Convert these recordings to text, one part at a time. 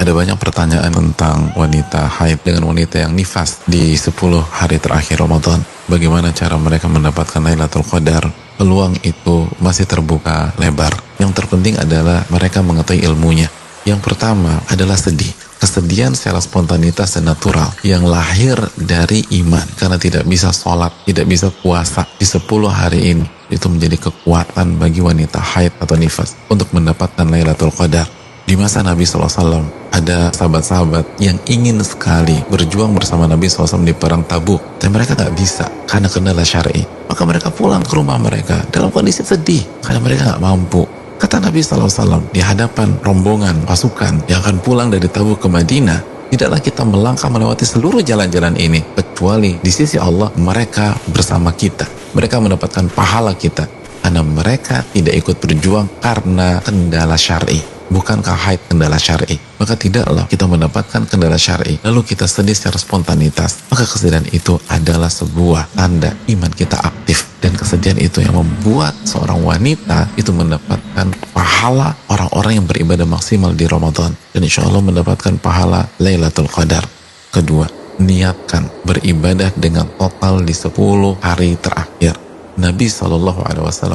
Ada banyak pertanyaan tentang wanita haid dengan wanita yang nifas di 10 hari terakhir Ramadan. Bagaimana cara mereka mendapatkan Lailatul Qadar? Peluang itu masih terbuka lebar. Yang terpenting adalah mereka mengetahui ilmunya. Yang pertama adalah sedih. Kesedihan secara spontanitas dan natural yang lahir dari iman. Karena tidak bisa sholat, tidak bisa puasa di 10 hari ini. Itu menjadi kekuatan bagi wanita haid atau nifas untuk mendapatkan Lailatul Qadar. Di masa Nabi SAW ada sahabat-sahabat yang ingin sekali berjuang bersama Nabi SAW di perang Tabuk, dan mereka gak bisa karena kendala syar'i. Maka mereka pulang ke rumah mereka dalam kondisi sedih karena mereka gak mampu. Kata Nabi SAW di hadapan rombongan pasukan yang akan pulang dari Tabuk ke Madinah, tidaklah kita melangkah melewati seluruh jalan-jalan ini kecuali di sisi Allah mereka bersama kita. Mereka mendapatkan pahala kita karena mereka tidak ikut berjuang karena kendala syar'i. Bukankah haid kendala syar'i? Maka tidaklah kita mendapatkan kendala syar'i lalu kita sedih secara spontanitas. Maka kesedihan itu adalah sebuah tanda iman kita aktif, dan kesedihan itu yang membuat seorang wanita itu mendapatkan pahala orang-orang yang beribadah maksimal di Ramadan, dan insya Allah mendapatkan pahala Lailatul Qadar. Kedua, niatkan beribadah dengan total di 10 hari terakhir. Nabi SAW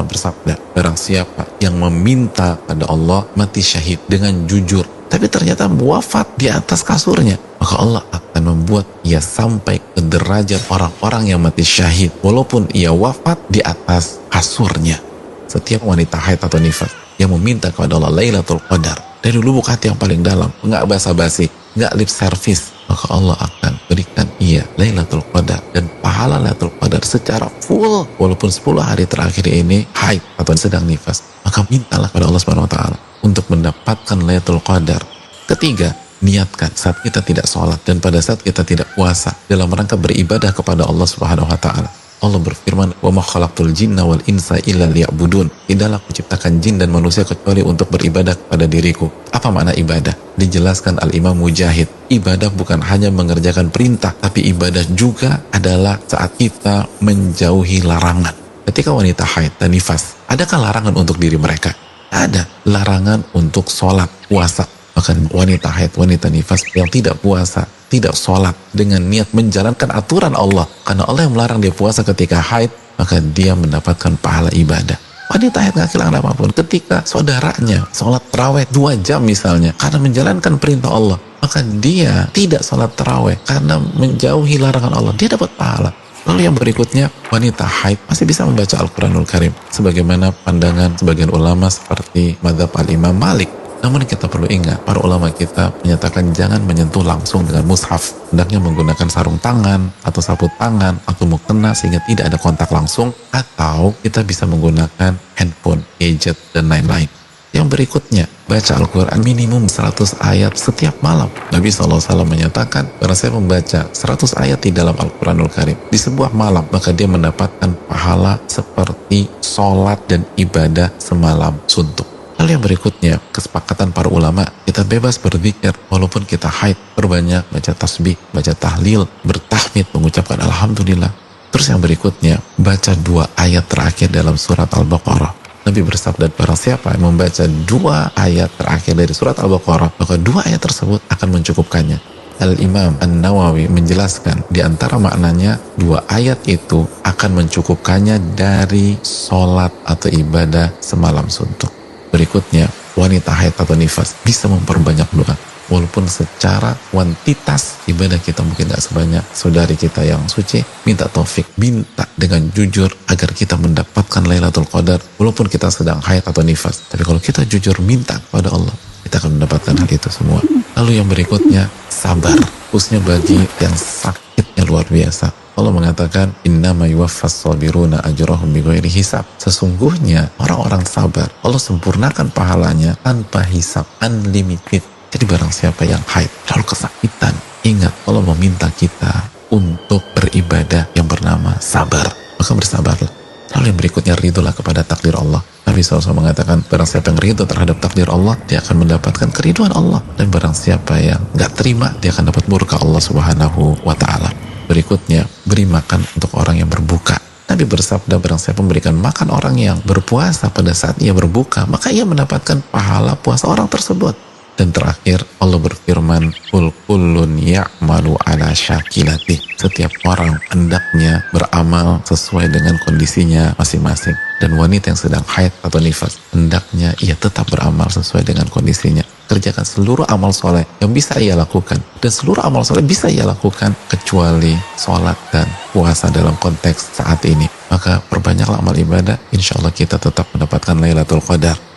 bersabda, barang siapa yang meminta pada Allah mati syahid dengan jujur, tapi ternyata wafat di atas kasurnya, maka Allah akan membuat ia sampai ke derajat orang-orang yang mati syahid walaupun ia wafat di atas kasurnya. Setiap wanita haid atau nifas yang meminta kepada Allah Lailatul Qadar dari lubuk hati yang paling dalam, nggak basa-basi, nggak lip service, maka Allah akan berikan ia Lailatul Qadar dan pahala Lailatul Qadar secara full. Walaupun 10 hari terakhir ini haid atau sedang nifas, maka mintalah kepada Allah Subhanahu wa taala untuk mendapatkan Lailatul Qadar. Ketiga, niatkan saat kita tidak sholat dan pada saat kita tidak puasa dalam rangka beribadah kepada Allah Subhanahu wa taala. Allah berfirman, "Wa ma khalaqtul jinna wal insa illa liya'budun." Tidaklah kuciptakan jin dan manusia kecuali untuk beribadah kepada diriku. Apa makna ibadah? Dijelaskan Al-Imam Mujahid, ibadah bukan hanya mengerjakan perintah, tapi ibadah juga adalah saat kita menjauhi larangan. Ketika wanita haid dan nifas, adakah larangan untuk diri mereka? Ada larangan untuk sholat, puasa. Bahkan wanita haid, wanita nifas yang tidak puasa, tidak sholat dengan niat menjalankan aturan Allah, karena Allah yang melarang dia puasa ketika haid, maka dia mendapatkan pahala ibadah. Wanita haid gak kehilangan apapun ketika saudaranya sholat taraweh 2 jam misalnya karena menjalankan perintah Allah, maka dia tidak sholat taraweh karena menjauhi larangan Allah, dia dapat pahala. Lalu yang berikutnya, wanita haid masih bisa membaca Al-Quranul Karim sebagaimana pandangan sebagian ulama seperti mazhab Al-Imam Malik. Namun kita perlu ingat, para ulama kita menyatakan jangan menyentuh langsung dengan mushaf, hendaknya menggunakan sarung tangan atau sapu tangan atau mukena sehingga tidak ada kontak langsung, atau kita bisa menggunakan handphone, gadget, dan lain-lain. Yang berikutnya, baca Al-Quran minimum 100 ayat setiap malam. Nabi SAW menyatakan, barang saya membaca 100 ayat di dalam Al-Quranul Karim di sebuah malam, maka dia mendapatkan pahala seperti sholat dan ibadah semalam suntuk. Lalu yang berikutnya, kesepakatan para ulama, kita bebas berzikir walaupun kita haid, berbanyak baca tasbih, baca tahlil, bertahmid, mengucapkan alhamdulillah. Terus yang berikutnya, baca 2 ayat terakhir dalam surat Al-Baqarah. Nabi bersabda, barang siapa yang membaca 2 ayat terakhir dari surat Al-Baqarah, maka 2 ayat tersebut akan mencukupkannya. Al-Imam An-Nawawi menjelaskan di antara maknanya 2 ayat itu akan mencukupkannya dari sholat atau ibadah semalam suntuk. Berikutnya, wanita haid atau nifas bisa memperbanyak doa. Walaupun secara kuantitas ibadah kita mungkin gak sebanyak saudari kita yang suci, minta taufik, minta dengan jujur agar kita mendapatkan Lailatul Qadar walaupun kita sedang haid atau nifas. Tapi kalau kita jujur minta kepada Allah, kita akan mendapatkan hal itu semua. Lalu yang berikutnya, sabar, khususnya bagi yang sakitnya luar biasa. Allah mengatakan, innama yuwaffas sabiruna ajrahum bighairi hisab. Sesungguhnya orang-orang sabar, Allah sempurnakan pahalanya tanpa hisab, unlimited. Jadi barang siapa yang haid lalu kesakitan, ingat Allah meminta kita untuk beribadah yang bernama sabar, maka bersabarlah. Lalu yang berikutnya, ridholah kepada takdir Allah. Nabi SAW mengatakan, barang siapa yang ridho terhadap takdir Allah, dia akan mendapatkan keriduan Allah. Dan barang siapa yang gak terima, dia akan dapat murka Allah Subhanahu wa ta'ala. Berikutnya, beri makan untuk orang yang berbuka. Nabi bersabda, barang siapa memberikan makan orang yang berpuasa pada saat ia berbuka, maka ia mendapatkan pahala puasa orang tersebut. Dan terakhir Allah berfirman, "Qul kullun ya'malu ala syakilati." Setiap orang hendaknya beramal sesuai dengan kondisinya masing-masing. Dan wanita yang sedang haid atau nifas hendaknya ia tetap beramal sesuai dengan kondisinya. Kerjakan seluruh amal soleh yang bisa ia lakukan, dan seluruh amal soleh bisa ia lakukan kecuali sholat dan puasa dalam konteks saat ini. Maka perbanyaklah amal ibadah, insya Allah kita tetap mendapatkan Lailatul Qadar.